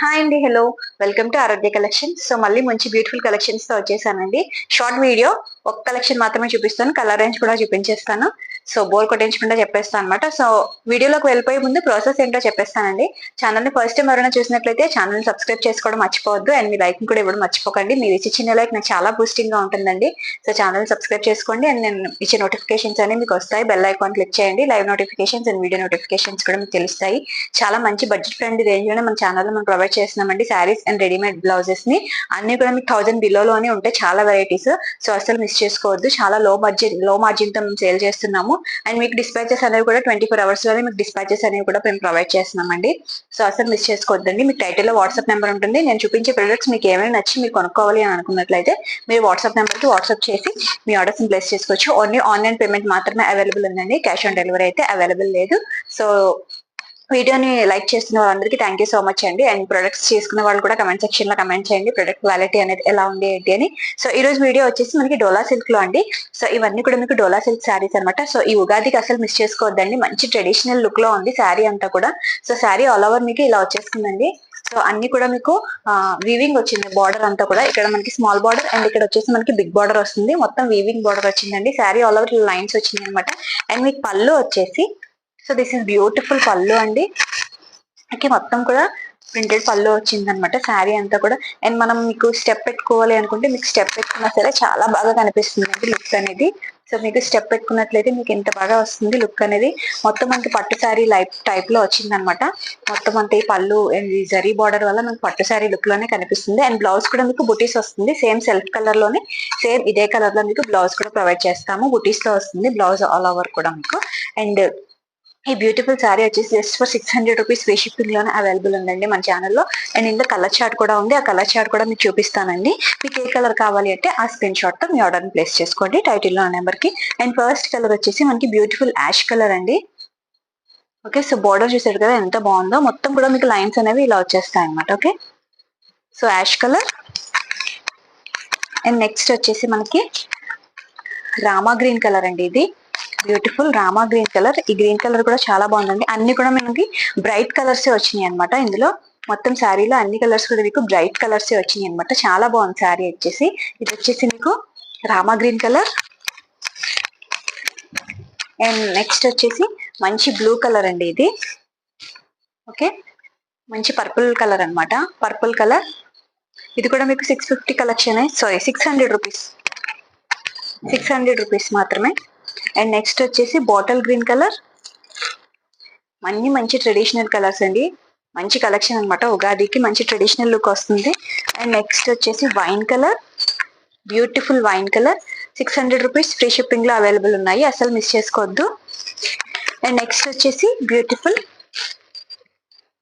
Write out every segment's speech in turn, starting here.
Hi అండి. Hello. Welcome to Aradhya collections. So, మళ్ళీ మంచి బ్యూటిఫుల్ కలెక్షన్స్‌తో వచ్చేసానండి. షార్ట్ వీడియో ఒక కలెక్షన్ మాత్రమే చూపిస్తాను. కలర్ రేంజ్ కూడా చూపించేస్తాను. సో, బోర్ కొట్టించకుండా చెప్పేస్తాను అనమాట. సో, వీడియోలోకి వెళ్ళిపోయే ముందు ప్రాసెస్ ఏంటో చెప్పేస్తానండి. ఛానెల్‌ని ఫస్ట్ టైమ్ ఎవరైనా చూసినట్లయితే ఛానెల్‌ని సబ్స్క్రైబ్ చేసుకోవడం మర్చిపోవద్దు. అండ్ మీ లైక్‌ని కూడా ఇవ్వడం మర్చిపోకండి. మీరు ఇచ్చే చిన్న లైక్ నాకు చాలా బూస్టింగ్‌గా ఉంటుందండి. సో, ఛానెల్‌ని సబ్స్క్రైబ్ చేసుకోండి. అండ్ నేను ఇచ్చే నోటిఫికేషన్స్ అనేవి మీకు వస్తాయి. బెల్ ఐకాన్ క్లిక్ చేయండి. Live notifications and video notifications కూడా మీకు తెలుస్తాయి. చాలా మంచి బడ్జెట్ ఫ్రెండ్లీ రేంజ్‌లోనే మన ఛానెల్‌లో మనం ప్రొవైడ్ చేస్తున్నామండి. శారీస్ అండ్ రెడీమేడ్ బ్లౌజెస్‌ని అన్నీ కూడా మీకు 1000 బిలోలోనే ఉంటాయి. చాలా వెరైటీస్. సో, అస్సలు మిస్ చేసుకోవద్దు. చాలా లో మార్జిన్‌తో మేము సేల్ చేస్తున్నాము. అండ్ మీకు డిస్పాచెస్ అనేవి కూడా 24 అవర్స్ లోనే మీకు డిస్పాచెస్ అనేవి కూడా మేము ప్రొవైడ్ చేస్తున్నామండి. సో, అస్సలు మిస్ చేసుకోవద్దండి. మీకు టైటిల్‌లో వాట్సాప్ నెంబర్ ఉంటుంది. నేను చూపించే ప్రొడక్ట్స్ మీకు ఏమైనా నచ్చి మీరు కొనుక్కోవాలి అని అనుకున్నట్లయితే మీరు వాట్సాప్ నెంబర్‌కి వాట్సాప్ చేసి మీ ఆర్డర్స్‌ని ప్లేస్ చేసుకోవచ్చు. ఓన్లీ ఆన్‌లైన్ పేమెంట్ మాత్రమే అవైలబుల్ ఉందండి. క్యాష్ ఆన్ డెలివరీ అయితే అవైలబుల్ లేదు. సో, వీడియోని లైక్ చేస్తున్న వాళ్ళందరికీ థ్యాంక్ యూ సో మచ్ అండి. అండ్ ప్రొడక్ట్స్ చేసుకున్న వాళ్ళు కూడా కమెంట్ సెక్షన్ లో కమెంట్ చేయండి ప్రొడక్ట్ క్వాలిటీ అనేది ఎలా ఉంది ఏంటి అని. సో, ఈ రోజు వీడియో వచ్చేసి మనకి డోలా సిల్క్ లో అండి. సో, ఇవన్నీ కూడా మీకు డోలా సిల్క్ శారీస్ అనమాట. సో, ఈ ఉగాదికి అసలు మిస్ చేసుకోవద్దండి. మంచి ట్రెడిషనల్ లుక్ లో ఉంది శారీ అంతా కూడా. సో, శారీ ఆల్ ఓవర్ మీకు ఇలా వచ్చేస్తుందండి. సో, అన్ని కూడా మీకు వీవింగ్ వచ్చింది. బార్డర్ అంతా కూడా ఇక్కడ మనకి స్మాల్ బార్డర్ అండ్ ఇక్కడ వచ్చేసి మనకి బిగ్ బార్డర్ వస్తుంది. మొత్తం వీవింగ్ బార్డర్ వచ్చిందండి. శారీ ఆల్ ఓవర్ లైన్స్ వచ్చింది అనమాట. అండ్ మీకు పళ్ళు వచ్చేసి సో, దిస్ ఇస్ బ్యూటిఫుల్ పళ్ళు అండి. మొత్తం కూడా ప్రింటెడ్ పళ్ళు వచ్చింది అనమాట శారీ అంతా కూడా. అండ్ మనం మీకు స్టెప్ పెట్టుకోవాలి అనుకుంటే మీకు స్టెప్ పెట్టుకున్నా సరే చాలా బాగా కనిపిస్తుంది అండి లుక్ అనేది. సో, మీకు స్టెప్ పెట్టుకున్నట్లయితే మీకు ఎంత బాగా వస్తుంది లుక్ అనేది. మొత్తం మనకి పట్టు శారీ టైప్ లో వచ్చింది అనమాట. మొత్తం అంతా ఈ పళ్ళు అండ్ ఈ జరీ బార్డర్ వల్ల మనకి పట్టు శారీ లుక్ లోనే కనిపిస్తుంది. అండ్ బ్లౌజ్ కూడా మీకు బుటీస్ వస్తుంది. సేమ్ సెల్ఫ్ కలర్ లోనే సేమ్ ఇదే కలర్ లో మీకు బ్లౌజ్ కూడా ప్రొవైడ్ చేస్తాము. బుటీస్ తో వస్తుంది బ్లౌజ్ ఆల్ ఓవర్ కూడా మీకు. అండ్ ఈ బ్యూటిఫుల్ శారీ వచ్చేసి just for 600 rupees free shipping లోనే అవైలబుల్ ఉందండి మన ఛానల్లో. అండ్ ఇందులో కలర్ చార్ట్ కూడా ఉంది. ఆ కలర్ చార్ట్ కూడా మీకు చూపిస్తానండి. మీకు ఏ కలర్ కావాలి అంటే ఆ స్క్రీన్ షాట్ తో మీ ఆర్డర్ ని ప్లేస్ చేసుకోండి టైటిల్లో నెంబర్ కి. అండ్ ఫస్ట్ కలర్ వచ్చేసి మనకి బ్యూటిఫుల్ యాష్ కలర్ అండి. ఓకే, సో బార్డర్ చూసారు కదా ఎంత బాగుందో. మొత్తం కూడా మీకు లైన్స్ అనేవి ఇలా వచ్చేస్తాయి అనమాట. Okay, so ash colour. And next వచ్చేసి మనకి రామా గ్రీన్ కలర్ అండి. ఇది బ్యూటిఫుల్ రామా గ్రీన్ కలర్. ఈ గ్రీన్ కలర్ కూడా చాలా బాగుందండి. అన్ని కూడా మనకి బ్రైట్ కలర్స్ వచ్చినాయి అనమాట. ఇందులో మొత్తం శారీలో అన్ని కలర్స్ కూడా మీకు బ్రైట్ కలర్స్ వచ్చినాయి అనమాట. చాలా బాగుంది శారీ వచ్చేసి. ఇది వచ్చేసి మీకు Rama green colour. And next వచ్చేసి మంచి బ్లూ కలర్ అండి ఇది. ఓకే, మంచి పర్పుల్ కలర్ అనమాట. Purple colour. ఇది కూడా మీకు 650 కలెక్షన్. Sorry 600 rupees. 600 రూపీస్ మాత్రమే. అండ్ నెక్స్ట్ వచ్చేసి బాటిల్ గ్రీన్ కలర్. అన్ని మంచి ట్రెడిషనల్ కలర్స్ అండి. మంచి కలెక్షన్ అనమాట. ఉగాదికి మంచి ట్రెడిషనల్ లుక్ వస్తుంది. అండ్ నెక్స్ట్ వచ్చేసి wine colour. Beautiful wine colour. 600 rupees free shipping లో అవైలబుల్ ఉన్నాయి. అసలు మిస్ చేసుకోవద్దు. అండ్ నెక్స్ట్ వచ్చేసి beautiful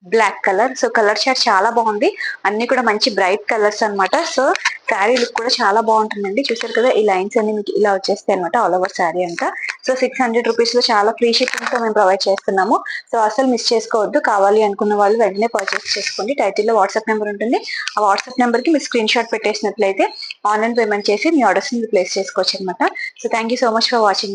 black colour. So colour chart చాలా బాగుంది. అన్ని కూడా మంచి బ్రైట్ కలర్స్ అనమాట. సో శారీ లుక్ కూడా చాలా బాగుంటుందండి. చూసారు కదా ఈ లైన్స్ అన్ని మీకు ఇలా వచ్చేస్తాయి అనమాట ఆల్ ఓవర్ శారీ అంతా. సో 600 రూపీస్ లో చాలా ఫ్రీ షిప్పింగ్ తో మేము ప్రొవైడ్ చేస్తున్నాము. సో అసలు మిస్ చేసుకోవద్దు. కావాలి అనుకున్న వాళ్ళు వెంటనే పర్చేస్ చేసుకోండి. టైటిల్లో వాట్సాప్ నెంబర్ ఉంటుంది. ఆ వాట్సాప్ నెంబర్ కి మీరు స్క్రీన్ షాట్ పెట్టేసినట్లయితే ఆన్లైన్ పేమెంట్ చేసి మీ ఆర్డర్స్ ని ప్లేస్ చేసుకోవచ్చు అనమాట. So thank you so much for watching.